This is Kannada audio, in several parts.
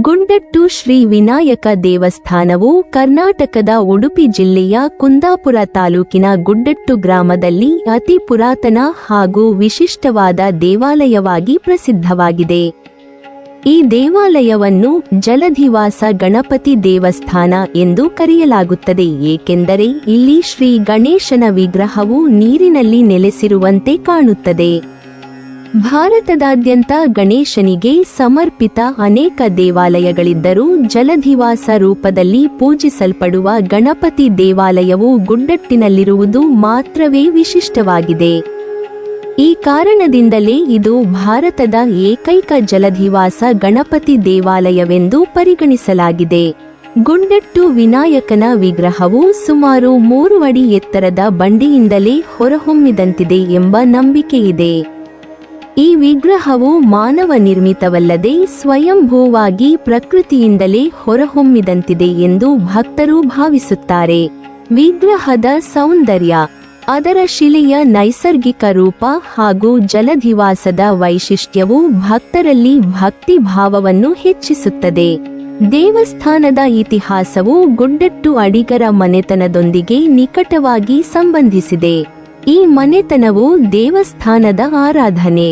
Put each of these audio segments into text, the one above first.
ಗುಡ್ಡಟ್ಟು ಶ್ರೀ ವಿನಾಯಕ ದೇವಸ್ಥಾನವು ಕರ್ನಾಟಕದ ಉಡುಪಿ ಜಿಲ್ಲೆಯ ಕುಂದಾಪುರ ತಾಲೂಕಿನ ಗುಡ್ಡಟ್ಟು ಗ್ರಾಮದಲ್ಲಿ ಅತಿ ಪುರಾತನ ಹಾಗೂ ವಿಶಿಷ್ಟವಾದ ದೇವಾಲಯವಾಗಿ ಪ್ರಸಿದ್ಧವಾಗಿದೆ. ಈ ದೇವಾಲಯವನ್ನು ಜಲಧಿವಾಸ ಗಣಪತಿ ದೇವಸ್ಥಾನ ಎಂದು ಕರೆಯಲಾಗುತ್ತದೆ, ಏಕೆಂದರೆ ಇಲ್ಲಿ ಶ್ರೀ ಗಣೇಶನ ವಿಗ್ರಹವು ನೀರಿನಲ್ಲಿ ನೆಲೆಸಿರುವಂತೆ ಕಾಣುತ್ತದೆ. ಭಾರತದಾದ್ಯಂತ ಗಣೇಶನಿಗೆ ಸಮರ್ಪಿತ ಅನೇಕ ದೇವಾಲಯಗಳಿದ್ದರೂ ಜಲಧಿವಾಸ ರೂಪದಲ್ಲಿ ಪೂಜಿಸಲ್ಪಡುವ ಗಣಪತಿ ದೇವಾಲಯವು ಗುಡ್ಡಟ್ಟಿನಲ್ಲಿರುವುದು ಮಾತ್ರವೇ ವಿಶಿಷ್ಟವಾಗಿದೆ. ಈ ಕಾರಣದಿಂದಲೇ ಇದು ಭಾರತದ ಏಕೈಕ ಜಲಧಿವಾಸ ಗಣಪತಿ ದೇವಾಲಯವೆಂದು ಪರಿಗಣಿಸಲಾಗಿದೆ. ಗುಡ್ಡಟ್ಟು ವಿನಾಯಕನ ವಿಗ್ರಹವು ಸುಮಾರು 3 ಅಡಿ ಎತ್ತರದ ಬಂಡೆಯಿಂದಲೇ ಹೊರಹೊಮ್ಮಿದಂತಿದೆ ಎಂಬ ನಂಬಿಕೆಯಿದೆ. ಈ ವಿಗ್ರಹವು ಮಾನವ ನಿರ್ಮಿತವಲ್ಲದೆ ಸ್ವಯಂಭೂವಾಗಿ ಪ್ರಕೃತಿಯಿಂದಲೇ ಹೊರಹೊಮ್ಮಿದಂತಿದೆ ಎಂದು ಭಕ್ತರು ಭಾವಿಸುತ್ತಾರೆ. ವಿಗ್ರಹದ ಸೌಂದರ್ಯ, ಅದರ ಶಿಲೆಯ ನೈಸರ್ಗಿಕ ರೂಪ ಹಾಗೂ ಜಲಧಿವಾಸದ ವೈಶಿಷ್ಟ್ಯವು ಭಕ್ತರಲ್ಲಿ ಭಕ್ತಿ ಭಾವವನ್ನು ಹೆಚ್ಚಿಸುತ್ತದೆ. ದೇವಸ್ಥಾನದ ಇತಿಹಾಸವು ಗುಡ್ಡಟ್ಟು ಅಡಿಗರ ಮನೆತನದೊಂದಿಗೆ ನಿಕಟವಾಗಿ ಸಂಬಂಧಿಸಿದೆ. ಈ ಮನೆತನವು ದೇವಸ್ಥಾನದ ಆರಾಧನೆ,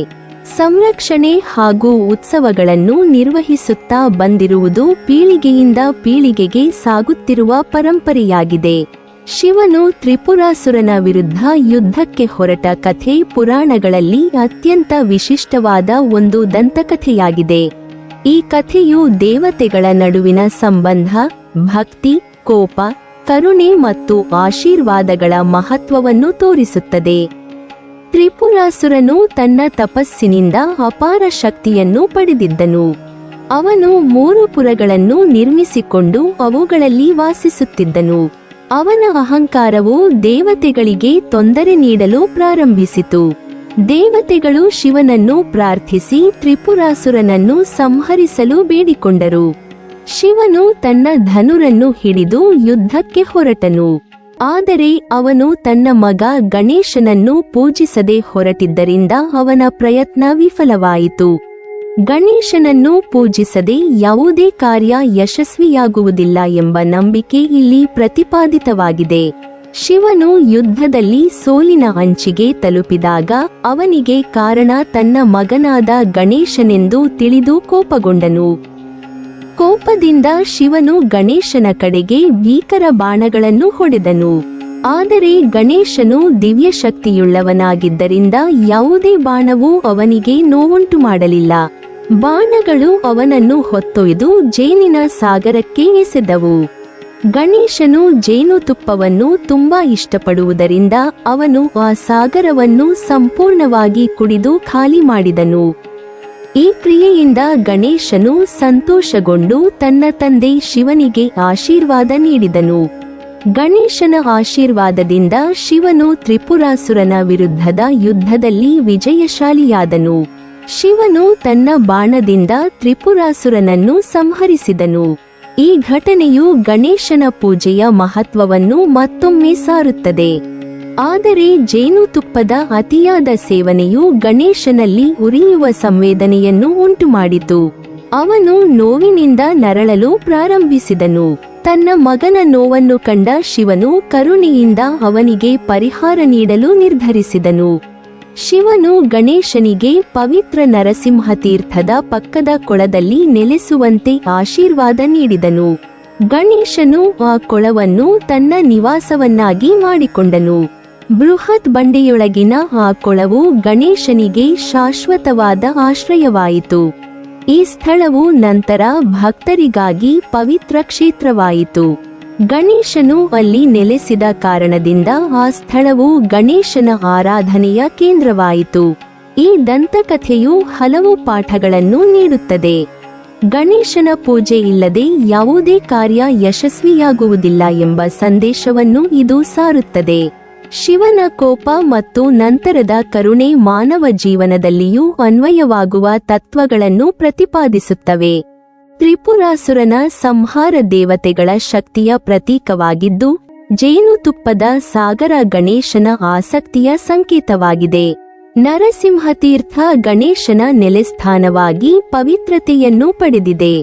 ಸಂರಕ್ಷಣೆ ಹಾಗೂ ಉತ್ಸವಗಳನ್ನು ನಿರ್ವಹಿಸುತ್ತಾ ಬಂದಿರುವುದು ಪೀಳಿಗೆಯಿಂದ ಪೀಳಿಗೆಗೆ ಸಾಗುತ್ತಿರುವ ಪರಂಪರೆಯಾಗಿದೆ. ಶಿವನು ತ್ರಿಪುರಾಸುರನ ವಿರುದ್ಧ ಯುದ್ಧಕ್ಕೆ ಹೊರಟ ಕಥೆ ಪುರಾಣಗಳಲ್ಲಿ ಅತ್ಯಂತ ವಿಶಿಷ್ಟವಾದ ಒಂದು ದಂತಕಥೆಯಾಗಿದೆ. ಈ ಕಥೆಯು ದೇವತೆಗಳ ನಡುವಿನ ಸಂಬಂಧ, ಭಕ್ತಿ, ಕೋಪ, ಕರುಣೆ ಮತ್ತು ಆಶೀರ್ವಾದಗಳ ಮಹತ್ವವನ್ನು ತೋರಿಸುತ್ತದೆ. ತ್ರಿಪುರಾಸುರನು ತನ್ನ ತಪಸ್ಸಿನಿಂದ ಅಪಾರ ಶಕ್ತಿಯನ್ನು ಪಡೆದಿದ್ದನು. ಅವನು 3 ಪುರಗಳನ್ನು ನಿರ್ಮಿಸಿಕೊಂಡು ಅವುಗಳಲ್ಲಿ ವಾಸಿಸುತ್ತಿದ್ದನು. ಅವನ ಅಹಂಕಾರವು ದೇವತೆಗಳಿಗೆ ತೊಂದರೆ ನೀಡಲು ಪ್ರಾರಂಭಿಸಿತು. ದೇವತೆಗಳು ಶಿವನನ್ನು ಪ್ರಾರ್ಥಿಸಿ ತ್ರಿಪುರಾಸುರನನ್ನು ಸಂಹರಿಸಲು ಬೇಡಿಕೊಂಡರು. ಶಿವನು ತನ್ನ ಧನುರನ್ನು ಹಿಡಿದು ಯುದ್ಧಕ್ಕೆ ಹೊರಟನು. ಆದರೆ ಅವನು ತನ್ನ ಮಗ ಗಣೇಶನನ್ನು ಪೂಜಿಸದೆ ಹೊರಟಿದ್ದರಿಂದ ಅವನ ಪ್ರಯತ್ನ ವಿಫಲವಾಯಿತು. ಗಣೇಶನನ್ನು ಪೂಜಿಸದೆ ಯಾವುದೇ ಕಾರ್ಯ ಯಶಸ್ವಿಯಾಗುವುದಿಲ್ಲ ಎಂಬ ನಂಬಿಕೆ ಇಲ್ಲಿ ಪ್ರತಿಪಾದಿತವಾಗಿದೆ. ಶಿವನು ಯುದ್ಧದಲ್ಲಿ ಸೋಲಿನ ಅಂಚಿಗೆ ತಲುಪಿದಾಗ ಅವನಿಗೆ ಕಾರಣ ತನ್ನ ಮಗನಾದ ಗಣೇಶನೆಂದು ತಿಳಿದು ಕೋಪಗೊಂಡನು. ಕೋಪದಿಂದ ಶಿವನು ಗಣೇಶನ ಕಡೆಗೆ ಭೀಕರ ಬಾಣಗಳನ್ನು ಹೊಡೆದನು. ಆದರೆ ಗಣೇಶನು ದಿವ್ಯ ಶಕ್ತಿಯುಳ್ಳವನಾಗಿದ್ದರಿಂದ ಯಾವುದೇ ಬಾಣವೂ ಅವನಿಗೆ ನೋವುಂಟು ಮಾಡಲಿಲ್ಲ. ಬಾಣಗಳು ಅವನನ್ನು ಹೊತ್ತೊಯ್ದು ಜೇನಿನ ಸಾಗರಕ್ಕೆ ಎಸೆದವು. ಗಣೇಶನು ಜೇನುತುಪ್ಪವನ್ನು ತುಂಬಾ ಇಷ್ಟಪಡುವುದರಿಂದ ಅವನು ಆ ಸಾಗರವನ್ನು ಸಂಪೂರ್ಣವಾಗಿ ಕುಡಿದು ಖಾಲಿ ಮಾಡಿದನು. ಈ ಕ್ರಿಯೆಯಿಂದ ಗಣೇಶನು ಸಂತೋಷಗೊಂಡು ತನ್ನ ತಂದೆ ಶಿವನಿಗೆ ಆಶೀರ್ವಾದ ನೀಡಿದನು. ಗಣೇಶನ ಆಶೀರ್ವಾದದಿಂದ ಶಿವನು ತ್ರಿಪುರಾಸುರನ ವಿರುದ್ಧದ ಯುದ್ಧದಲ್ಲಿ ವಿಜಯಶಾಲಿಯಾದನು. ಶಿವನು ತನ್ನ ಬಾಣದಿಂದ ತ್ರಿಪುರಾಸುರನನ್ನು ಸಂಹರಿಸಿದನು. ಈ ಘಟನೆಯು ಗಣೇಶನ ಪೂಜೆಯ ಮಹತ್ವವನ್ನು ಮತ್ತೊಮ್ಮೆ ಸಾರುತ್ತದೆ. ಆದರೆ ಜೇನುತುಪ್ಪದ ಅತಿಯಾದ ಸೇವನೆಯು ಗಣೇಶನಲ್ಲಿ ಉರಿಯುವ ಸಂವೇದನೆಯನ್ನು ಉಂಟುಮಾಡಿತು. ಅವನು ನೋವಿನಿಂದ ನರಳಲು ಪ್ರಾರಂಭಿಸಿದನು. ತನ್ನ ಮಗನ ನೋವನ್ನು ಕಂಡ ಶಿವನು ಕರುಣೆಯಿಂದ ಅವನಿಗೆ ಪರಿಹಾರ ನೀಡಲು ನಿರ್ಧರಿಸಿದನು. ಶಿವನು ಗಣೇಶನಿಗೆ ಪವಿತ್ರ ನರಸಿಂಹ ತೀರ್ಥದ ಪಕ್ಕದ ಕೊಳದಲ್ಲಿ ನೆಲೆಸುವಂತೆ ಆಶೀರ್ವಾದ ನೀಡಿದನು. ಗಣೇಶನು ಆ ಕೊಳವನ್ನು ತನ್ನ ನಿವಾಸವನ್ನಾಗಿ ಮಾಡಿಕೊಂಡನು. ಬೃಹತ್ ಬಂಡೆಯೊಳಗಿನ ಆ ಕೊಳವು ಗಣೇಶನಿಗೆ ಶಾಶ್ವತವಾದ ಆಶ್ರಯವಾಯಿತು. ಈ ಸ್ಥಳವು ನಂತರ ಭಕ್ತರಿಗಾಗಿ ಪವಿತ್ರ ಕ್ಷೇತ್ರವಾಯಿತು. ಗಣೇಶನು ಅಲ್ಲಿ ನೆಲೆಸಿದ ಕಾರಣದಿಂದ ಆ ಸ್ಥಳವು ಗಣೇಶನ ಆರಾಧನೆಯ ಕೇಂದ್ರವಾಯಿತು. ಈ ದಂತಕಥೆಯು ಹಲವು ಪಾಠಗಳನ್ನು ನೀಡುತ್ತದೆ. ಗಣೇಶನ ಪೂಜೆ ಇಲ್ಲದೆ ಯಾವುದೇ ಕಾರ್ಯ ಯಶಸ್ವಿಯಾಗುವುದಿಲ್ಲ ಎಂಬ ಸಂದೇಶವನ್ನು ಇದು ಸಾರುತ್ತದೆ. ಶಿವನ ಕೋಪ ಮತ್ತು ನಂತರದ ಕರುಣೆ ಮಾನವ ಜೀವನದಲ್ಲಿಯೂ ಅನ್ವಯವಾಗುವ ತತ್ವಗಳನ್ನು ಪ್ರತಿಪಾದಿಸುತ್ತವೆ. ತ್ರಿಪುರಾಸುರನ ಸಂಹಾರ ದೇವತೆಗಳ ಶಕ್ತಿಯ ಪ್ರತೀಕವಾಗಿದ್ದು, ಜೇನುತುಪ್ಪದ ಸಾಗರ ಗಣೇಶನ ಆಸಕ್ತಿಯ ಸಂಕೇತವಾಗಿದೆ. ನರಸಿಂಹತೀರ್ಥ ಗಣೇಶನ ನೆಲೆಸ್ಥಾನವಾಗಿ ಪವಿತ್ರತೆಯನ್ನು ಪಡೆದಿದೆ.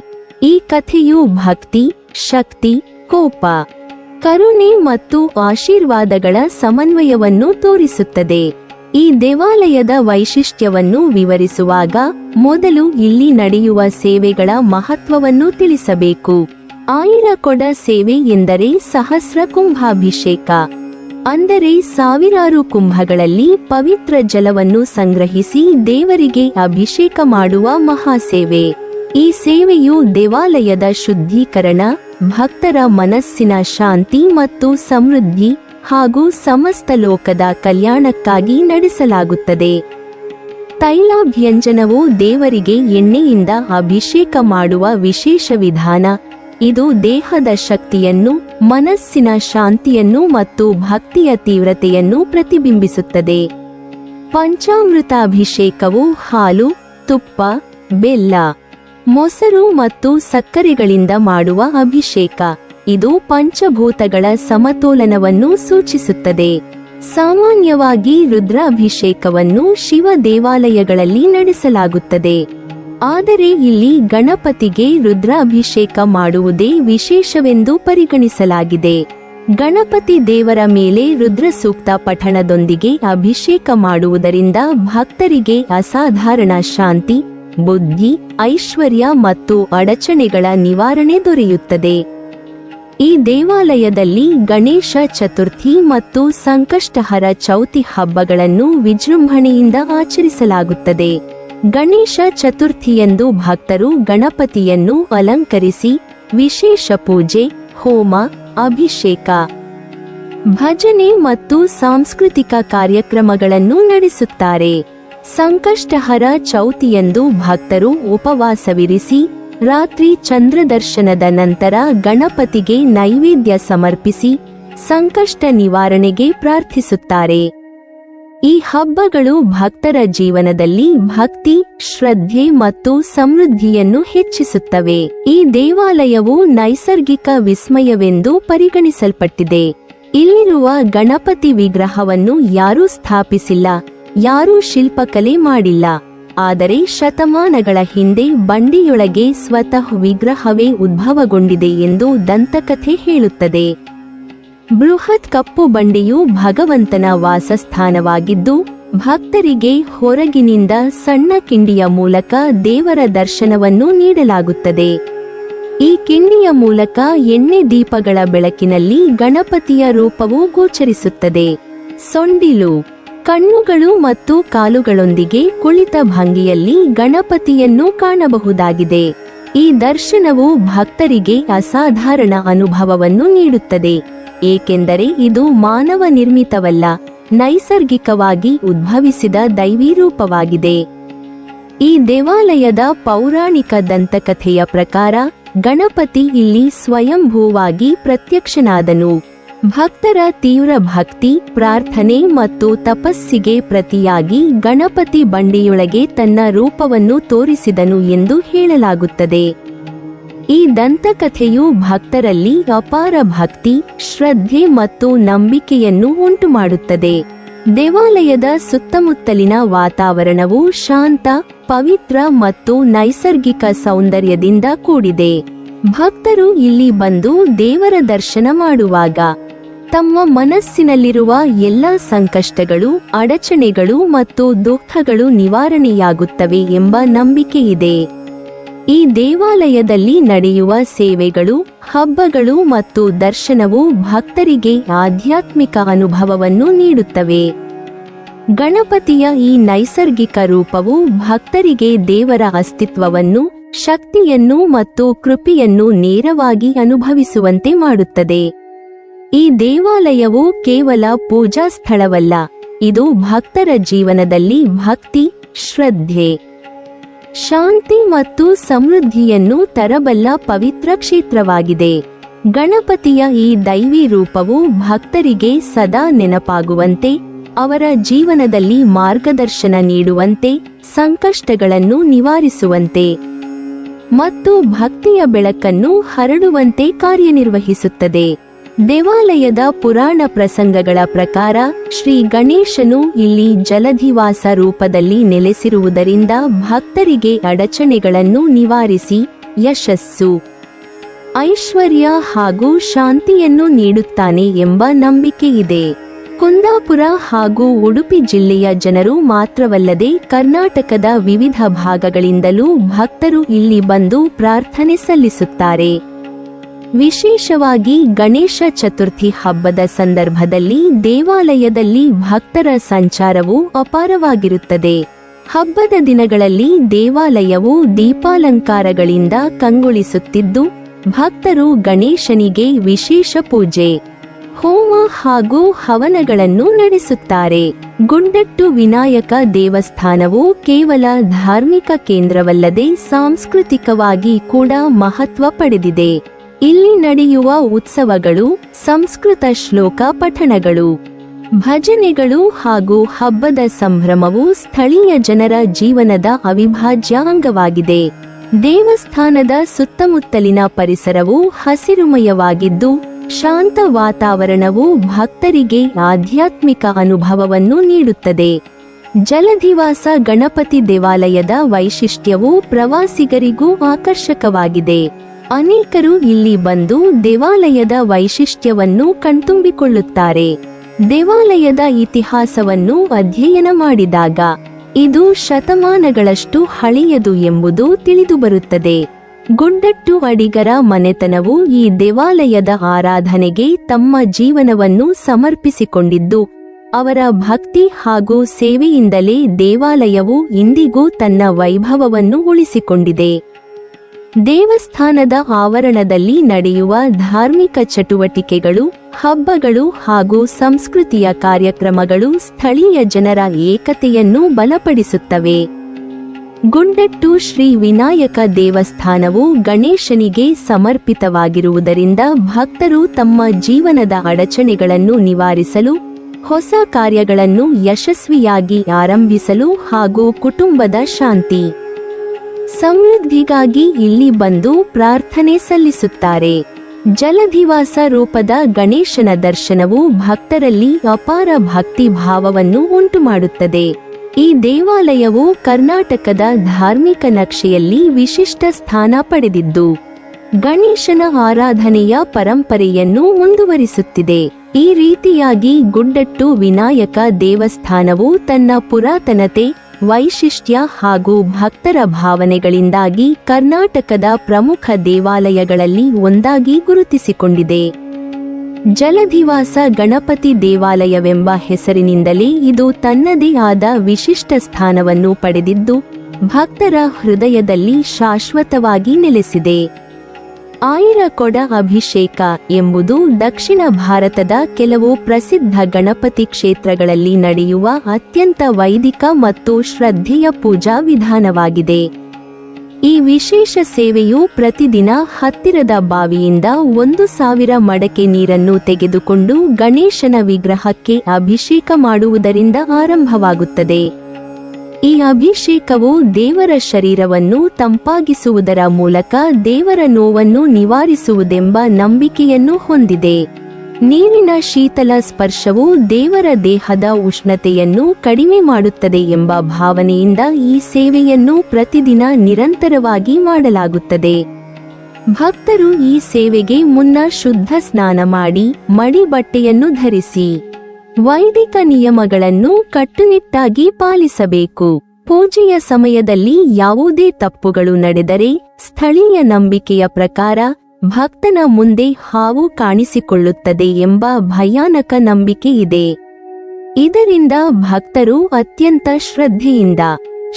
ಈ ಕಥೆಯು ಭಕ್ತಿ, ಶಕ್ತಿ, ಕೋಪ, ಕರುಣೆ ಮತ್ತು ಆಶೀರ್ವಾದಗಳ ಸಮನ್ವಯವನ್ನು ತೋರಿಸುತ್ತದೆ. ಈ ದೇವಾಲಯದ ವೈಶಿಷ್ಟ್ಯವನ್ನು ವಿವರಿಸುವಾಗ ಮೊದಲು ಇಲ್ಲಿ ನಡೆಯುವ ಸೇವೆಗಳ ಮಹತ್ವವನ್ನು ತಿಳಿಸಬೇಕು. 1000 ಕೊಡ ಸೇವೆ ಎಂದರೆ ಸಹಸ್ರ ಕುಂಭಾಭಿಷೇಕ, ಅಂದರೆ ಸಾವಿರಾರು ಕುಂಭಗಳಲ್ಲಿ ಪವಿತ್ರ ಜಲವನ್ನು ಸಂಗ್ರಹಿಸಿ ದೇವರಿಗೆ ಅಭಿಷೇಕ ಮಾಡುವ ಮಹಾಸೇವೆ. ಈ ಸೇವೆಯು ದೇವಾಲಯದ ಶುದ್ಧೀಕರಣ, ಭಕ್ತರ ಮನಸ್ಸಿನ ಶಾಂತಿ ಮತ್ತು ಸಮೃದ್ಧಿ ಹಾಗೂ ಸಮಸ್ತ ಲೋಕದ ಕಲ್ಯಾಣಕ್ಕಾಗಿ ನಡೆಸಲಾಗುತ್ತದೆ. ತೈಲಾಭ್ಯಂಜನವು ದೇವರಿಗೆ ಎಣ್ಣೆಯಿಂದ ಅಭಿಷೇಕ ಮಾಡುವ ವಿಶೇಷ ವಿಧಾನ. ಇದು ದೇಹದ ಶಕ್ತಿಯನ್ನು, ಮನಸ್ಸಿನ ಶಾಂತಿಯನ್ನು ಮತ್ತು ಭಕ್ತಿಯ ತೀವ್ರತೆಯನ್ನು ಪ್ರತಿಬಿಂಬಿಸುತ್ತದೆ. ಪಂಚಾಮೃತಾಭಿಷೇಕವು ಹಾಲು, ತುಪ್ಪ, ಬೆಲ್ಲ, ಮೊಸರು ಮತ್ತು ಸಕ್ಕರೆಗಳಿಂದ ಮಾಡುವ ಅಭಿಷೇಕ. ಇದು ಪಂಚಭೂತಗಳ ಸಮತೋಲನವನ್ನು ಸೂಚಿಸುತ್ತದೆ. ಸಾಮಾನ್ಯವಾಗಿ ರುದ್ರಾಭಿಷೇಕವನ್ನು ಶಿವ ದೇವಾಲಯಗಳಲ್ಲಿ ನಡೆಸಲಾಗುತ್ತದೆ, ಆದರೆ ಇಲ್ಲಿ ಗಣಪತಿಗೆ ರುದ್ರಾಭಿಷೇಕ ಮಾಡುವುದೇ ವಿಶೇಷವೆಂದು ಪರಿಗಣಿಸಲಾಗಿದೆ. ಗಣಪತಿ ದೇವರ ಮೇಲೆ ರುದ್ರಸೂಕ್ತ ಪಠಣದೊಂದಿಗೆ ಅಭಿಷೇಕ ಮಾಡುವುದರಿಂದ ಭಕ್ತರಿಗೆ ಅಸಾಧಾರಣ ಶಾಂತಿ, ಬುದ್ಧಿ, ಐಶ್ವರ್ಯ ಮತ್ತು ಅಡಚಣೆಗಳ ನಿವಾರಣೆ ದೊರೆಯುತ್ತದೆ. ಈ ದೇವಾಲಯದಲ್ಲಿ ಗಣೇಶ ಚತುರ್ಥಿ ಮತ್ತು ಸಂಕಷ್ಟಹರ ಚೌತಿ ಹಬ್ಬಗಳನ್ನು ವಿಜೃಂಭಣೆಯಿಂದ ಆಚರಿಸಲಾಗುತ್ತದೆ. ಗಣೇಶ ಚತುರ್ಥಿಯಂದು ಭಕ್ತರು ಗಣಪತಿಯನ್ನು ಅಲಂಕರಿಸಿ ವಿಶೇಷ ಪೂಜೆ, ಹೋಮ, ಅಭಿಷೇಕ, ಭಜನೆ ಮತ್ತು ಸಾಂಸ್ಕೃತಿಕ ಕಾರ್ಯಕ್ರಮಗಳನ್ನು ನಡೆಸುತ್ತಾರೆ. ಸಂಕಷ್ಟಹರ ಚೌತಿಯಂದು ಭಕ್ತರು ಉಪವಾಸವಿರಿಸಿ ರಾತ್ರಿ ಚಂದ್ರದರ್ಶನದ ನಂತರ ಗಣಪತಿಗೆ ನೈವೇದ್ಯ ಸಮರ್ಪಿಸಿ ಸಂಕಷ್ಟ ನಿವಾರಣೆಗೆ ಪ್ರಾರ್ಥಿಸುತ್ತಾರೆ. ಈ ಹಬ್ಬಗಳು ಭಕ್ತರ ಜೀವನದಲ್ಲಿ ಭಕ್ತಿ, ಶ್ರದ್ಧೆ ಮತ್ತು ಸಮೃದ್ಧಿಯನ್ನು ಹೆಚ್ಚಿಸುತ್ತವೆ. ಈ ದೇವಾಲಯವು ನೈಸರ್ಗಿಕ ವಿಸ್ಮಯವೆಂದು ಪರಿಗಣಿಸಲ್ಪಟ್ಟಿದೆ. ಇಲ್ಲಿರುವ ಗಣಪತಿ ವಿಗ್ರಹವನ್ನು ಯಾರೂ ಸ್ಥಾಪಿಸಿಲ್ಲ, ಯಾರೂ ಶಿಲ್ಪಕಲೆ ಮಾಡಿಲ್ಲ, ಆದರೆ ಶತಮಾನಗಳ ಹಿಂದೆ ಬಂಡೆಯೊಳಗೆ ಸ್ವತಃ ವಿಗ್ರಹವೇ ಉದ್ಭವಗೊಂಡಿದೆ ಎಂದು ದಂತಕಥೆ ಹೇಳುತ್ತದೆ. ಬೃಹತ್ ಕಪ್ಪು ಬಂಡೆಯು ಭಗವಂತನ ವಾಸಸ್ಥಾನವಾಗಿದ್ದು, ಭಕ್ತರಿಗೆ ಹೊರಗಿನಿಂದ ಸಣ್ಣ ಕಿಂಡಿಯ ಮೂಲಕ ದೇವರ ದರ್ಶನವನ್ನು ನೀಡಲಾಗುತ್ತದೆ. ಈ ಕಿಂಡಿಯ ಮೂಲಕ ಎಣ್ಣೆ ದೀಪಗಳ ಬೆಳಕಿನಲ್ಲಿ ಗಣಪತಿಯ ರೂಪವು ಗೋಚರಿಸುತ್ತದೆ. ಸೊಂಡಿಲು, ಕಣ್ಣುಗಳು ಮತ್ತು ಕಾಲುಗಳೊಂದಿಗೆ ಕುಳಿತ ಭಂಗಿಯಲ್ಲಿ ಗಣಪತಿಯನ್ನು ಕಾಣಬಹುದಾಗಿದೆ. ಈ ದರ್ಶನವು ಭಕ್ತರಿಗೆ ಅಸಾಧಾರಣ ಅನುಭವವನ್ನು ನೀಡುತ್ತದೆ, ಏಕೆಂದರೆ ಇದು ಮಾನವ ನಿರ್ಮಿತವಲ್ಲ, ನೈಸರ್ಗಿಕವಾಗಿ ಉದ್ಭವಿಸಿದ ದೈವೀ ರೂಪವಾಗಿದೆ. ಈ ದೇವಾಲಯದ ಪೌರಾಣಿಕ ದಂತಕಥೆಯ ಪ್ರಕಾರ ಗಣಪತಿ ಇಲ್ಲಿ ಸ್ವಯಂಭೂವಾಗಿ ಪ್ರತ್ಯಕ್ಷನಾದನು. ಭಕ್ತರ ತೀವ್ರ ಭಕ್ತಿ, ಪ್ರಾರ್ಥನೆ ಮತ್ತು ತಪಸ್ಸಿಗೆ ಪ್ರತಿಯಾಗಿ ಗಣಪತಿ ಬಂಡೆಯೊಳಗೆ ತನ್ನ ರೂಪವನ್ನು ತೋರಿಸಿದನು ಎಂದು ಹೇಳಲಾಗುತ್ತದೆ. ಈ ದಂತಕಥೆಯು ಭಕ್ತರಲ್ಲಿ ಅಪಾರ ಭಕ್ತಿ, ಶ್ರದ್ಧೆ ಮತ್ತು ನಂಬಿಕೆಯನ್ನು ಉಂಟುಮಾಡುತ್ತದೆ. ದೇವಾಲಯದ ಸುತ್ತಮುತ್ತಲಿನ ವಾತಾವರಣವು ಶಾಂತ, ಪವಿತ್ರ ಮತ್ತು ನೈಸರ್ಗಿಕ ಸೌಂದರ್ಯದಿಂದ ಕೂಡಿದೆ. ಭಕ್ತರು ಇಲ್ಲಿ ಬಂದು ದೇವರ ದರ್ಶನ ಮಾಡುವಾಗ ತಮ್ಮ ಮನಸ್ಸಿನಲ್ಲಿರುವ ಎಲ್ಲ ಸಂಕಷ್ಟಗಳು, ಅಡಚಣೆಗಳು ಮತ್ತು ದುಃಖಗಳು ನಿವಾರಣೆಯಾಗುತ್ತವೆ ಎಂಬ ನಂಬಿಕೆಯಿದೆ. ಈ ದೇವಾಲಯದಲ್ಲಿ ನಡೆಯುವ ಸೇವೆಗಳು, ಹಬ್ಬಗಳು ಮತ್ತು ದರ್ಶನವು ಭಕ್ತರಿಗೆ ಆಧ್ಯಾತ್ಮಿಕ ಅನುಭವವನ್ನು ನೀಡುತ್ತವೆ. ಗಣಪತಿಯ ಈ ನೈಸರ್ಗಿಕ ರೂಪವು ಭಕ್ತರಿಗೆ ದೇವರ ಅಸ್ತಿತ್ವವನ್ನು, ಶಕ್ತಿಯನ್ನು ಮತ್ತು ಕೃಪೆಯನ್ನು ನೇರವಾಗಿ ಅನುಭವಿಸುವಂತೆ ಮಾಡುತ್ತದೆ. ಈ ದೇವಾಲಯವು ಕೇವಲ ಪೂಜಾ ಸ್ಥಳವಲ್ಲ, ಇದು ಭಕ್ತರ ಜೀವನದಲ್ಲಿ ಭಕ್ತಿ, ಶ್ರದ್ಧೆ, ಶಾಂತಿ ಮತ್ತು ಸಮೃದ್ಧಿಯನ್ನು ತರಬಲ್ಲ ಪವಿತ್ರ ಕ್ಷೇತ್ರವಾಗಿದೆ. ಗಣಪತಿಯ ಈ ದೈವಿ ರೂಪವು ಭಕ್ತರಿಗೆ ಸದಾ ನೆನಪಾಗುವಂತೆ, ಅವರ ಜೀವನದಲ್ಲಿ ಮಾರ್ಗದರ್ಶನ ನೀಡುವಂತೆ, ಸಂಕಷ್ಟಗಳನ್ನು ನಿವಾರಿಸುವಂತೆ ಮತ್ತು ಭಕ್ತಿಯ ಬೆಳಕನ್ನು ಹರಡುವಂತೆ ಕಾರ್ಯನಿರ್ವಹಿಸುತ್ತದೆ. ದೇವಾಲಯದ ಪುರಾಣ ಪ್ರಸಂಗಗಳ ಪ್ರಕಾರ ಶ್ರೀ ಗಣೇಶನು ಇಲ್ಲಿ ಜಲಧಿವಾಸ ರೂಪದಲ್ಲಿ ನೆಲೆಸಿರುವುದರಿಂದ ಭಕ್ತರಿಗೆ ಅಡಚಣೆಗಳನ್ನು ನಿವಾರಿಸಿ ಯಶಸ್ಸು, ಐಶ್ವರ್ಯ ಹಾಗೂ ಶಾಂತಿಯನ್ನು ನೀಡುತ್ತಾನೆ ಎಂಬ ನಂಬಿಕೆಯಿದೆ. ಕುಂದಾಪುರ ಹಾಗೂ ಉಡುಪಿ ಜಿಲ್ಲೆಯ ಜನರು ಮಾತ್ರವಲ್ಲದೆ ಕರ್ನಾಟಕದ ವಿವಿಧ ಭಾಗಗಳಿಂದಲೂ ಭಕ್ತರು ಇಲ್ಲಿ ಬಂದು ಪ್ರಾರ್ಥನೆ ಸಲ್ಲಿಸುತ್ತಾರೆ. ವಿಶೇಷವಾಗಿ ಗಣೇಶ ಚತುರ್ಥಿ ಹಬ್ಬದ ಸಂದರ್ಭದಲ್ಲಿ ದೇವಾಲಯದಲ್ಲಿ ಭಕ್ತರ ಸಂಚಾರವು ಅಪಾರವಾಗಿರುತ್ತದೆ. ಹಬ್ಬದ ದಿನಗಳಲ್ಲಿ ದೇವಾಲಯವು ದೀಪಾಲಂಕಾರಗಳಿಂದ ಕಂಗೊಳಿಸುತ್ತಿದ್ದು, ಭಕ್ತರು ಗಣೇಶನಿಗೆ ವಿಶೇಷ ಪೂಜೆ, ಹೋಮ ಹಾಗೂ ಹವನಗಳನ್ನು ನಡೆಸುತ್ತಾರೆ. ಗುಂಡಟ್ಟು ವಿನಾಯಕ ದೇವಸ್ಥಾನವು ಕೇವಲ ಧಾರ್ಮಿಕ ಕೇಂದ್ರವಲ್ಲದೆ ಸಾಂಸ್ಕೃತಿಕವಾಗಿ ಕೂಡ ಮಹತ್ವ ಪಡೆದಿದೆ. ಇಲ್ಲಿ ನಡೆಯುವ ಉತ್ಸವಗಳು, ಸಂಸ್ಕೃತ ಶ್ಲೋಕ ಪಠಣಗಳು, ಭಜನೆಗಳು ಹಾಗೂ ಹಬ್ಬದ ಸಂಭ್ರಮವು ಸ್ಥಳೀಯ ಜನರ ಜೀವನದ ಅವಿಭಾಜ್ಯ ಅಂಗವಾಗಿದೆ. ದೇವಸ್ಥಾನದ ಸುತ್ತಮುತ್ತಲಿನ ಪರಿಸರವು ಹಸಿರುಮಯವಾಗಿದ್ದು, ಶಾಂತ ವಾತಾವರಣವು ಭಕ್ತರಿಗೆ ಆಧ್ಯಾತ್ಮಿಕ ಅನುಭವವನ್ನು ನೀಡುತ್ತದೆ. ಜಲಧಿವಾಸ ಗಣಪತಿ ದೇವಾಲಯದ ವೈಶಿಷ್ಟ್ಯವು ಪ್ರವಾಸಿಗರಿಗೂ ಆಕರ್ಷಕವಾಗಿದೆ. ಅನೇಕರು ಇಲ್ಲಿ ಬಂದು ದೇವಾಲಯದ ವೈಶಿಷ್ಟ್ಯವನ್ನು ಕಣ್ತುಂಬಿಕೊಳ್ಳುತ್ತಾರೆ. ದೇವಾಲಯದ ಇತಿಹಾಸವನ್ನು ಅಧ್ಯಯನ ಮಾಡಿದಾಗ ಇದು ಶತಮಾನಗಳಷ್ಟು ಹಳೆಯದು ಎಂಬುದು ತಿಳಿದುಬರುತ್ತದೆ. ಗುಂಡಟ್ಟು ಅಡಿಗರ ಮನೆತನವು ಈ ದೇವಾಲಯದ ಆರಾಧನೆಗೆ ತಮ್ಮ ಜೀವನವನ್ನು ಸಮರ್ಪಿಸಿಕೊಂಡಿದ್ದು, ಅವರ ಭಕ್ತಿ ಹಾಗೂ ಸೇವೆಯಿಂದಲೇ ದೇವಾಲಯವು ಇಂದಿಗೂ ತನ್ನ ವೈಭವವನ್ನು ಉಳಿಸಿಕೊಂಡಿದೆ. ದೇವಸ್ಥಾನದ ಆವರಣದಲ್ಲಿ ನಡೆಯುವ ಧಾರ್ಮಿಕ ಚಟುವಟಿಕೆಗಳು, ಹಬ್ಬಗಳು ಹಾಗೂ ಸಂಸ್ಕೃತಿಯ ಕಾರ್ಯಕ್ರಮಗಳು ಸ್ಥಳೀಯ ಜನರ ಏಕತೆಯನ್ನು ಬಲಪಡಿಸುತ್ತವೆ. ಗುಂಡಟ್ಟು ಶ್ರೀ ವಿನಾಯಕ ದೇವಸ್ಥಾನವು ಗಣೇಶನಿಗೆ ಸಮರ್ಪಿತವಾಗಿರುವುದರಿಂದ ಭಕ್ತರು ತಮ್ಮ ಜೀವನದ ಅಡಚಣೆಗಳನ್ನು ನಿವಾರಿಸಲು, ಹೊಸ ಕಾರ್ಯಗಳನ್ನು ಯಶಸ್ವಿಯಾಗಿ ಆರಂಭಿಸಲು ಹಾಗೂ ಕುಟುಂಬದ ಶಾಂತಿ, ಸಮೃದ್ಧಿಗಾಗಿ ಇಲ್ಲಿ ಬಂದು ಪ್ರಾರ್ಥನೆ ಸಲ್ಲಿಸುತ್ತಾರೆ. ಜಲಧಿವಾಸ ರೂಪದ ಗಣೇಶನ ದರ್ಶನವು ಭಕ್ತರಲ್ಲಿ ಅಪಾರ ಭಕ್ತಿ ಭಾವವನ್ನು ಉಂಟುಮಾಡುತ್ತದೆ. ಈ ದೇವಾಲಯವು ಕರ್ನಾಟಕದ ಧಾರ್ಮಿಕ ನಕ್ಷೆಯಲ್ಲಿ ವಿಶಿಷ್ಟ ಸ್ಥಾನ ಪಡೆದಿದ್ದು, ಗಣೇಶನ ಆರಾಧನೆಯ ಪರಂಪರೆಯನ್ನು ಮುಂದುವರಿಸುತ್ತಿದೆ. ಈ ರೀತಿಯಾಗಿ ಗುಡ್ಡಟ್ಟು ವಿನಾಯಕ ದೇವಸ್ಥಾನವು ತನ್ನ ಪುರಾತನತೆ, ವೈಶಿಷ್ಟ್ಯ ಹಾಗೂ ಭಕ್ತರ ಭಾವನೆಗಳಿಂದಾಗಿ ಕರ್ನಾಟಕದ ಪ್ರಮುಖ ದೇವಾಲಯಗಳಲ್ಲಿ ಒಂದಾಗಿ ಗುರುತಿಸಿಕೊಂಡಿದೆ. ಜಲಧಿವಾಸ ಗಣಪತಿ ದೇವಾಲಯವೆಂಬ ಹೆಸರಿನಿಂದಲೇ ಇದು ತನ್ನದೇ ಆದ ವಿಶಿಷ್ಟ ಸ್ಥಾನವನ್ನು ಪಡೆದಿದ್ದು, ಭಕ್ತರ ಹೃದಯದಲ್ಲಿ ಶಾಶ್ವತವಾಗಿ ನೆಲೆಸಿದೆ. ಆಯಿರಕೊಡ ಅಭಿಷೇಕ ಎಂಬುದು ದಕ್ಷಿಣ ಭಾರತದ ಕೆಲವು ಪ್ರಸಿದ್ಧ ಗಣಪತಿ ಕ್ಷೇತ್ರಗಳಲ್ಲಿ ನಡೆಯುವ ಅತ್ಯಂತ ವೈದಿಕ ಮತ್ತು ಶ್ರದ್ಧೆಯ ಪೂಜಾ ವಿಧಾನವಾಗಿದೆ. ಈ ವಿಶೇಷ ಸೇವೆಯು ಪ್ರತಿದಿನ ಹತ್ತಿರದ ಬಾವಿಯಿಂದ 1000 ಮಡಕೆ ನೀರನ್ನು ತೆಗೆದುಕೊಂಡು ಗಣೇಶನ ವಿಗ್ರಹಕ್ಕೆ ಅಭಿಷೇಕ ಮಾಡುವುದರಿಂದ ಆರಂಭವಾಗುತ್ತದೆ. ಈ ಅಭಿಷೇಕವು ದೇವರ ಶರೀರವನ್ನು ತಂಪಾಗಿಸುವುದರ ಮೂಲಕ ದೇವರ ನೋವನ್ನು ನಿವಾರಿಸುವುದೆಂಬ ನಂಬಿಕೆಯನ್ನು ಹೊಂದಿದೆ. ನೀರಿನ ಶೀತಲ ಸ್ಪರ್ಶವು ದೇವರ ದೇಹದ ಉಷ್ಣತೆಯನ್ನು ಕಡಿಮೆ ಮಾಡುತ್ತದೆ ಎಂಬ ಭಾವನೆಯಿಂದ ಈ ಸೇವೆಯನ್ನು ಪ್ರತಿದಿನ ನಿರಂತರವಾಗಿ ಮಾಡಲಾಗುತ್ತದೆ. ಭಕ್ತರು ಈ ಸೇವೆಗೆ ಮುನ್ನ ಶುದ್ಧ ಸ್ನಾನ ಮಾಡಿ, ಮಡಿ ಬಟ್ಟೆಯನ್ನು ಧರಿಸಿ, ವೈದಿಕ ನಿಯಮಗಳನ್ನು ಕಟ್ಟುನಿಟ್ಟಾಗಿ ಪಾಲಿಸಬೇಕು. ಪೂಜೆಯ ಸಮಯದಲ್ಲಿ ಯಾವುದೇ ತಪ್ಪುಗಳು ನಡೆದರೆ ಸ್ಥಳೀಯ ನಂಬಿಕೆಯ ಪ್ರಕಾರ ಭಕ್ತನ ಮುಂದೆ ಹಾವು ಕಾಣಿಸಿಕೊಳ್ಳುತ್ತದೆ ಎಂಬ ಭಯಾನಕ ನಂಬಿಕೆ ಇದೆ. ಇದರಿಂದ ಭಕ್ತರು ಅತ್ಯಂತ ಶ್ರದ್ಧೆಯಿಂದ,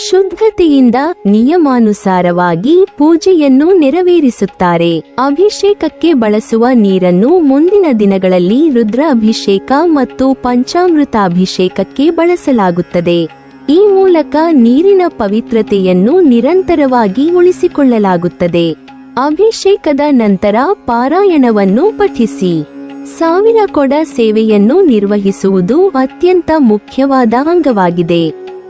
ಶುದ್ಧತೆಯಿಂದ ನಿಯಮಾನುಸಾರವಾಗಿ ಪೂಜೆಯನ್ನು ನೆರವೇರಿಸುತ್ತಾರೆ. ಅಭಿಷೇಕಕ್ಕೆ ಬಳಸುವ ನೀರನ್ನು ಮುಂದಿನ ದಿನಗಳಲ್ಲಿ ರುದ್ರ ಅಭಿಷೇಕ ಮತ್ತು ಪಂಚಾಮೃತಾಭಿಷೇಕಕ್ಕೆ ಬಳಸಲಾಗುತ್ತದೆ. ಈ ಮೂಲಕ ನೀರಿನ ಪವಿತ್ರತೆಯನ್ನು ನಿರಂತರವಾಗಿ ಉಳಿಸಿಕೊಳ್ಳಲಾಗುತ್ತದೆ. ಅಭಿಷೇಕದ ನಂತರ ಪಾರಾಯಣವನ್ನು ಪಠಿಸಿ 1000 ಕೊಡ ಸೇವೆಯನ್ನು ನಿರ್ವಹಿಸುವುದು ಅತ್ಯಂತ ಮುಖ್ಯವಾದ ಅಂಗವಾಗಿದೆ.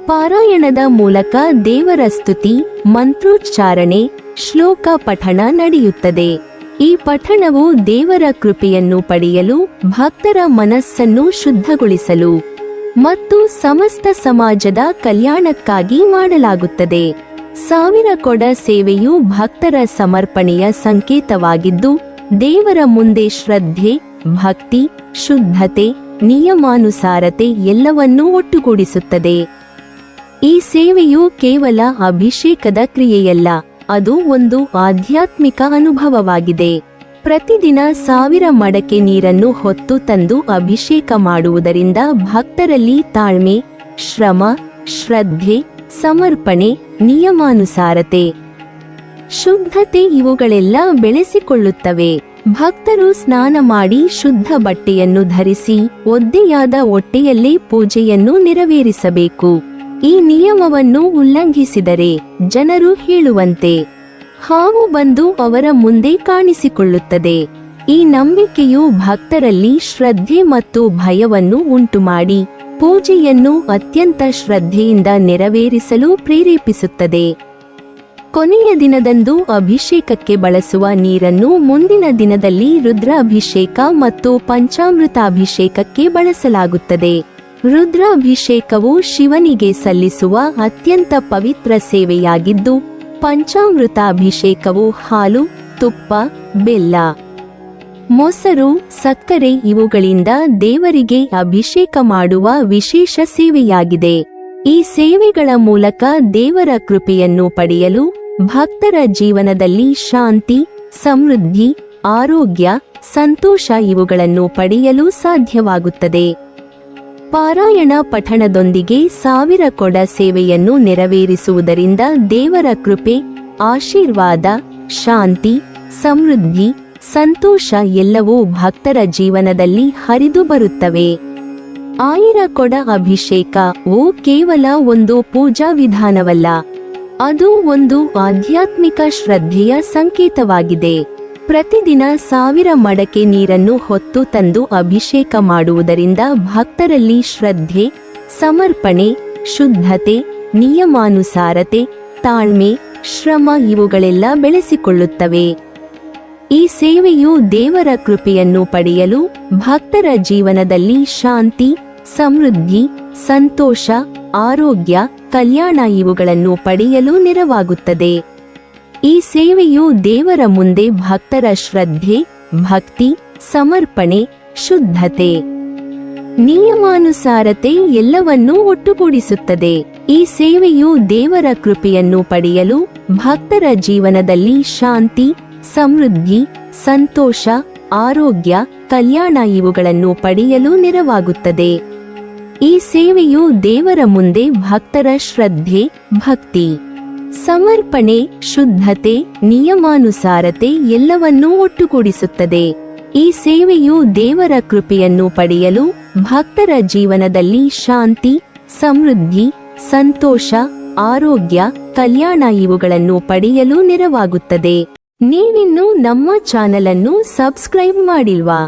ಪಾರಾಯಣದ ಮೂಲಕ ದೇವರ ಸ್ತುತಿ, ಮಂತ್ರೋಚ್ಚಾರಣೆ, ಶ್ಲೋಕ ಪಠಣ ನಡೆಯುತ್ತದೆ. ಈ ಪಠಣವು ದೇವರ ಕೃಪೆಯನ್ನು ಪಡೆಯಲು, ಭಕ್ತರ ಮನಸ್ಸನ್ನು ಶುದ್ಧಗೊಳಿಸಲು ಮತ್ತು ಸಮಸ್ತ ಸಮಾಜದ ಕಲ್ಯಾಣಕ್ಕಾಗಿ ಮಾಡಲಾಗುತ್ತದೆ. ಸಾವಿರ ಕೊಡ ಸೇವೆಯು ಭಕ್ತರ ಸಮರ್ಪಣೆಯ ಸಂಕೇತವಾಗಿದ್ದು, ದೇವರ ಮುಂದೆ ಶ್ರದ್ಧೆ, ಭಕ್ತಿ, ಶುದ್ಧತೆ, ನಿಯಮಾನುಸಾರತೆ ಎಲ್ಲವನ್ನೂ ಒಟ್ಟುಗೂಡಿಸುತ್ತದೆ. ಈ ಸೇವೆಯು ಕೇವಲ ಅಭಿಷೇಕದ ಕ್ರಿಯೆಯಲ್ಲ, ಅದು ಒಂದು ಆಧ್ಯಾತ್ಮಿಕ ಅನುಭವವಾಗಿದೆ. ಪ್ರತಿದಿನ 1000 ಮಡಕೆ ನೀರನ್ನು ಹೊತ್ತು ತಂದು ಅಭಿಷೇಕ ಮಾಡುವುದರಿಂದ ಭಕ್ತರಲ್ಲಿ ತಾಳ್ಮೆ, ಶ್ರಮ, ಶ್ರದ್ಧೆ, ಸಮರ್ಪಣೆ, ನಿಯಮಾನುಸಾರತೆ, ಶುದ್ಧತೆ ಇವುಗಳೆಲ್ಲ ಬೆಳೆಸಿಕೊಳ್ಳುತ್ತವೆ. ಭಕ್ತರು ಸ್ನಾನ ಮಾಡಿ ಶುದ್ಧ ಬಟ್ಟೆಯನ್ನು ಧರಿಸಿ ಒದ್ದೆಯಾದ ಹೊಟ್ಟೆಯಲ್ಲೇ ಪೂಜೆಯನ್ನು ನೆರವೇರಿಸಬೇಕು. ಈ ನಿಯಮವನ್ನು ಉಲ್ಲಂಘಿಸಿದರೆ ಜನರು ಹೇಳುವಂತೆ ಹಾವು ಬಂದು ಅವರ ಮುಂದೆ ಕಾಣಿಸಿಕೊಳ್ಳುತ್ತದೆ. ಈ ನಂಬಿಕೆಯು ಭಕ್ತರಲ್ಲಿ ಶ್ರದ್ಧೆ ಮತ್ತು ಭಯವನ್ನು ಉಂಟುಮಾಡಿ ಪೂಜೆಯನ್ನು ಅತ್ಯಂತ ಶ್ರದ್ಧೆಯಿಂದ ನೆರವೇರಿಸಲು ಪ್ರೇರೇಪಿಸುತ್ತದೆ. ಕೊನೆಯ ದಿನದಂದು ಅಭಿಷೇಕಕ್ಕೆ ಬಳಸುವ ನೀರನ್ನು ಮುಂದಿನ ದಿನದಲ್ಲಿ ರುದ್ರಾಭಿಷೇಕ ಮತ್ತು ಪಂಚಾಮೃತಾಭಿಷೇಕಕ್ಕೆ ಬಳಸಲಾಗುತ್ತದೆ. ರುದ್ರಾಭಿಷೇಕವು ಶಿವನಿಗೆ ಸಲ್ಲಿಸುವ ಅತ್ಯಂತ ಪವಿತ್ರ ಸೇವೆಯಾಗಿದ್ದು, ಪಂಚಾಮೃತಾಭಿಷೇಕವು ಹಾಲು, ತುಪ್ಪ, ಬೆಲ್ಲ, ಮೊಸರು, ಸಕ್ಕರೆ ಇವುಗಳಿಂದ ದೇವರಿಗೆ ಅಭಿಷೇಕ ಮಾಡುವ ವಿಶೇಷ ಸೇವೆಯಾಗಿದೆ. ಈ ಸೇವೆಗಳ ಮೂಲಕ ದೇವರ ಕೃಪೆಯನ್ನು ಪಡೆಯಲು ಭಕ್ತರ ಜೀವನದಲ್ಲಿ ಶಾಂತಿ, ಸಮೃದ್ಧಿ, ಆರೋಗ್ಯ, ಸಂತೋಷ ಇವುಗಳನ್ನು ಪಡೆಯಲು ಸಾಧ್ಯವಾಗುತ್ತದೆ. ಪಾರಾಯಣ ಪಠಣದೊಂದಿಗೆ 1000 ಕೊಡ ಸೇವೆಯನ್ನು ನೆರವೇರಿಸುವುದರಿಂದ ದೇವರ ಕೃಪೆ, ಆಶೀರ್ವಾದ, ಶಾಂತಿ, ಸಮೃದ್ಧಿ, ಸಂತೋಷ ಎಲ್ಲವೂ ಭಕ್ತರ ಜೀವನದಲ್ಲಿ ಹರಿದು ಬರುತ್ತವೆ. 1000 ಕೊಡ ಅಭಿಷೇಕವು ಕೇವಲ ಒಂದು ಪೂಜಾ ವಿಧಾನವಲ್ಲ, ಅದು ಒಂದು ಆಧ್ಯಾತ್ಮಿಕ ಶ್ರದ್ಧೆಯ ಸಂಕೇತವಾಗಿದೆ. ಪ್ರತಿದಿನ 1000 ಮಡಕೆ ನೀರನ್ನು ಹೊತ್ತು ತಂದು ಅಭಿಷೇಕ ಮಾಡುವುದರಿಂದ ಭಕ್ತರಲ್ಲಿ ಶ್ರದ್ಧೆ, ಸಮರ್ಪಣೆ, ಶುದ್ಧತೆ, ನಿಯಮಾನುಸಾರತೆ, ತಾಳ್ಮೆ, ಶ್ರಮ ಇವುಗಳೆಲ್ಲ ಬೆಳೆಸಿಕೊಳ್ಳುತ್ತವೆ. ಈ ಸೇವೆಯು ದೇವರ ಕೃಪೆಯನ್ನು ಪಡೆಯಲು ಭಕ್ತರ ಜೀವನದಲ್ಲಿ ಶಾಂತಿ, ಸಮೃದ್ಧಿ, ಸಂತೋಷ, ಆರೋಗ್ಯ, ಕಲ್ಯಾಣ ಇವುಗಳನ್ನು ಪಡೆಯಲು ನೆರವಾಗುತ್ತದೆ. ಈ ಸೇವೆಯು ದೇವರ ಮುಂದೆ ಭಕ್ತರ ಶ್ರದ್ಧೆ, ಭಕ್ತಿ, ಸಮರ್ಪಣೆ, ಶುದ್ಧತೆ, ನಿಯಮಾನುಸಾರತೆ ಎಲ್ಲವನ್ನೂ ಒಟ್ಟುಗೂಡಿಸುತ್ತದೆ. ಈ ಸೇವೆಯು ದೇವರ ಕೃಪೆಯನ್ನು ಪಡೆಯಲು ಭಕ್ತರ ಜೀವನದಲ್ಲಿ ಶಾಂತಿ, ಸಮೃದ್ಧಿ, ಸಂತೋಷ, ಆರೋಗ್ಯ, ಕಲ್ಯಾಣ ಇವುಗಳನ್ನು ಪಡೆಯಲು ನೆರವಾಗುತ್ತದೆ. ಈ ಸೇವೆಯು ದೇವರ ಮುಂದೆ ಭಕ್ತರ ಶ್ರದ್ಧೆ, ಭಕ್ತಿ, ಸಮರ್ಪಣೆ, ಶುದ್ಧತೆ, ನಿಯಮಾನುಸಾರತೆ ಎಲ್ಲವನ್ನೂ ಒಟ್ಟುಗೂಡಿಸುತ್ತದೆ. ಈ ಸೇವೆಯು ದೇವರ ಕೃಪೆಯನ್ನು ಪಡೆಯಲು ಭಕ್ತರ ಜೀವನದಲ್ಲಿ ಶಾಂತಿ, ಸಮೃದ್ಧಿ, ಸಂತೋಷ, ಆರೋಗ್ಯ, ಕಲ್ಯಾಣ ಇವುಗಳನ್ನು ಪಡೆಯಲು ನೆರವಾಗುತ್ತದೆ. ನೀವಿನ್ನೂ ನಮ್ಮ ಚಾನೆಲ್ ಅನ್ನು ಸಬ್ಸ್ಕ್ರೈಬ್ ಮಾಡಿಲ್ವಾ?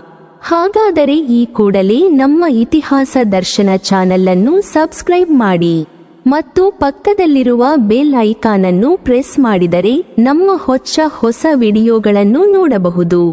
ಹಾಗಾದರೆ ಈ ಕೂಡಲೇ ನಮ್ಮ ಇತಿಹಾಸ ದರ್ಶನ ಚಾನೆಲ್ ಅನ್ನು ಸಬ್ಸ್ಕ್ರೈಬ್ ಮಾಡಿ ಮತ್ತು ಪಕ್ಕದಲ್ಲಿರುವ ಬೆಲ್ ಐಕಾನ್ ಅನ್ನು ಪ್ರೆಸ್ ಮಾಡಿದರೆ ನಮ್ಮ ಹೊಸ ವಿಡಿಯೋಗಳನ್ನು ನೋಡಬಹುದು.